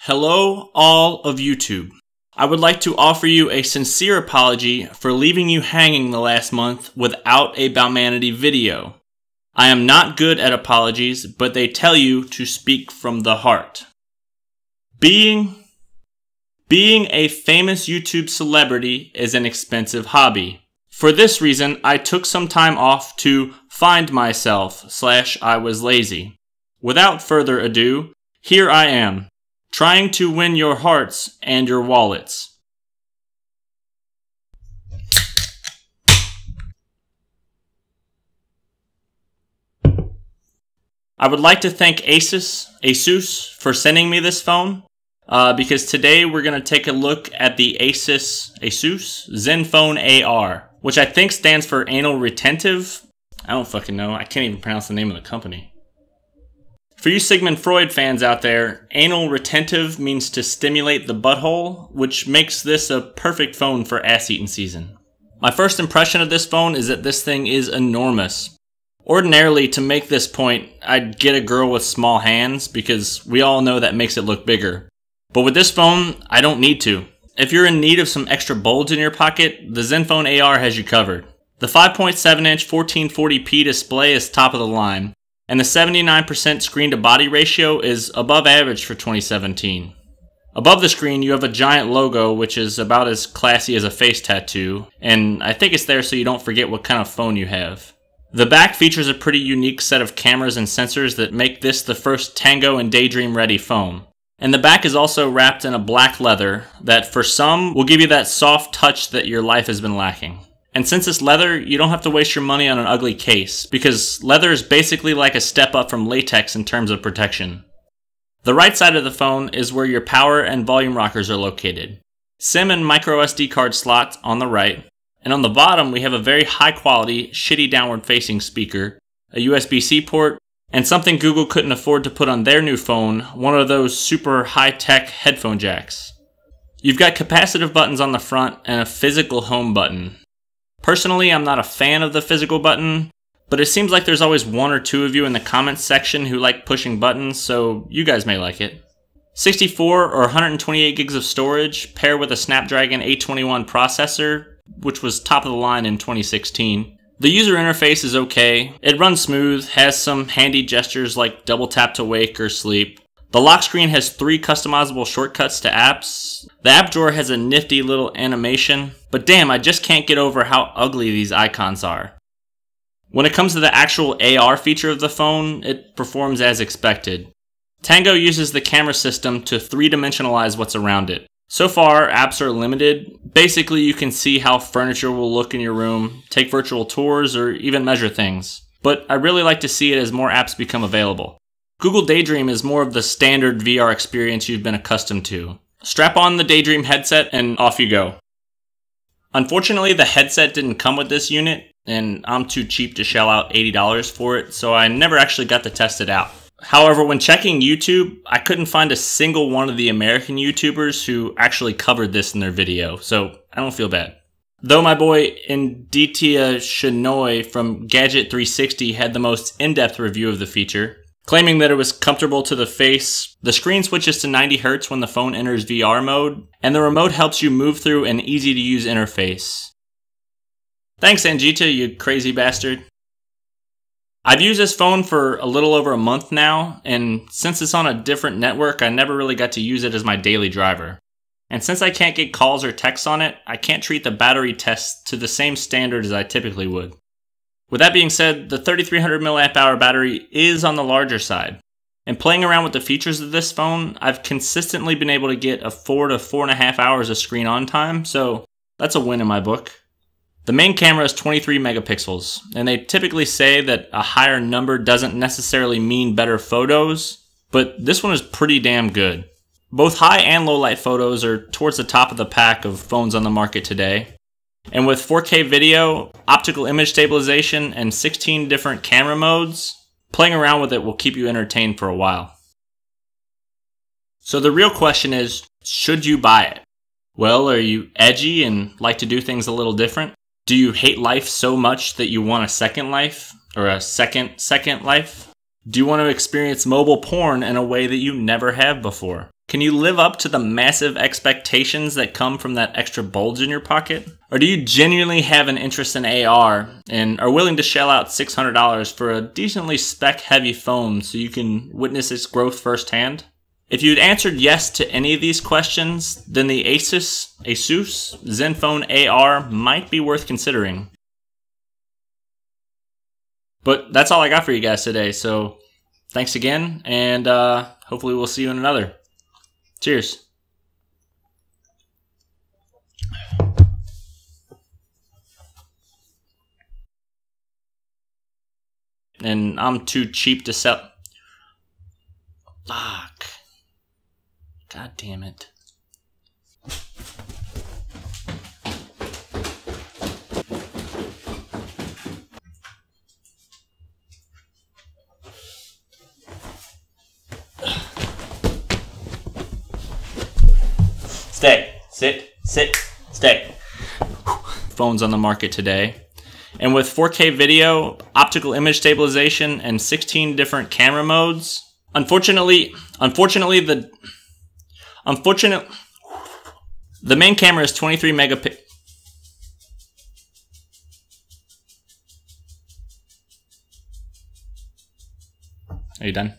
Hello, all of YouTube. I would like to offer you a sincere apology for leaving you hanging the last month without a Bowmanity video. I am not good at apologies, but they tell you to speak from the heart. Being a famous YouTube celebrity is an expensive hobby. For this reason, I took some time off to find myself / I was lazy. Without further ado, here I am, trying to win your hearts and your wallets. I would like to thank Asus for sending me this phone, because today we're going to take a look at the Asus ZenFone AR, which I think stands for anal retentive. I don't fucking know. I can't even pronounce the name of the company. For you Sigmund Freud fans out there, anal retentive means to stimulate the butthole, which makes this a perfect phone for ass-eating season. My first impression of this phone is that this thing is enormous. Ordinarily, to make this point, I'd get a girl with small hands, because we all know that makes it look bigger. But with this phone, I don't need to. If you're in need of some extra bulge in your pocket, the ZenFone AR has you covered. The 5.7-inch 1440p display is top of the line, and the 79% screen-to-body ratio is above average for 2017. Above the screen, you have a giant logo, which is about as classy as a face tattoo, and I think it's there so you don't forget what kind of phone you have. The back features a pretty unique set of cameras and sensors that make this the first Tango and Daydream-ready phone. And the back is also wrapped in a black leather that, for some, will give you that soft touch that your life has been lacking. And since it's leather, you don't have to waste your money on an ugly case, because leather is basically like a step up from latex in terms of protection. The right side of the phone is where your power and volume rockers are located. SIM and microSD card slots on the right, and on the bottom we have a very high quality, shitty downward facing speaker, a USB-C port, and something Google couldn't afford to put on their new phone, one of those super high-tech headphone jacks. You've got capacitive buttons on the front and a physical home button. Personally, I'm not a fan of the physical button, but it seems like there's always one or two of you in the comments section who like pushing buttons, so you guys may like it. 64 or 128 gigs of storage, paired with a Snapdragon 821 processor, which was top of the line in 2016. The user interface is okay, it runs smooth, has some handy gestures like double tap to wake or sleep. The lock screen has 3 customizable shortcuts to apps. The app drawer has a nifty little animation, but damn, I just can't get over how ugly these icons are. When it comes to the actual AR feature of the phone, it performs as expected. Tango uses the camera system to 3-dimensionalize what's around it. So far, apps are limited. Basically, you can see how furniture will look in your room, take virtual tours, or even measure things. But I really like to see it as more apps become available. Google Daydream is more of the standard VR experience you've been accustomed to. Strap on the Daydream headset and off you go. Unfortunately, the headset didn't come with this unit, and I'm too cheap to shell out $80 for it, so I never actually got to test it out. However, when checking YouTube, I couldn't find a single one of the American YouTubers who actually covered this in their video, so I don't feel bad. Though my boy Aditya Shenoy from Gadget 360 had the most in-depth review of the feature, claiming that it was comfortable to the face, the screen switches to 90 Hz when the phone enters VR mode, and the remote helps you move through an easy-to-use interface. Thanks, Anjita, you crazy bastard. I've used this phone for a little over a month now, and since it's on a different network, I never really got to use it as my daily driver. And since I can't get calls or texts on it, I can't treat the battery test to the same standard as I typically would. With that being said, the 3300 mAh battery is on the larger side. And playing around with the features of this phone, I've consistently been able to get a 4 to 4.5 hours of screen on time, so that's a win in my book. The main camera is 23 megapixels, and they typically say that a higher number doesn't necessarily mean better photos, but this one is pretty damn good. Both high and low light photos are towards the top of the pack of phones on the market today. And with 4K video, optical image stabilization, and 16 different camera modes, playing around with it will keep you entertained for a while. So the real question is, should you buy it? Well, are you edgy and like to do things a little different? Do you hate life so much that you want a second life? Or a second life? Do you want to experience mobile porn in a way that you never have before? Can you live up to the massive expectations that come from that extra bulge in your pocket? Or do you genuinely have an interest in AR and are willing to shell out $600 for a decently spec-heavy phone so you can witness its growth firsthand? If you'd answered yes to any of these questions, then the Asus ZenFone AR might be worth considering. But that's all I got for you guys today, so thanks again, and hopefully we'll see you in another. Cheers. And I'm too cheap to sell. Fuck. God damn it. Stay. Sit. Stay. Phones on the market today. And with 4K video, optical image stabilization, and 16 different camera modes, unfortunately, the main camera is 23 megapixels. Are you done?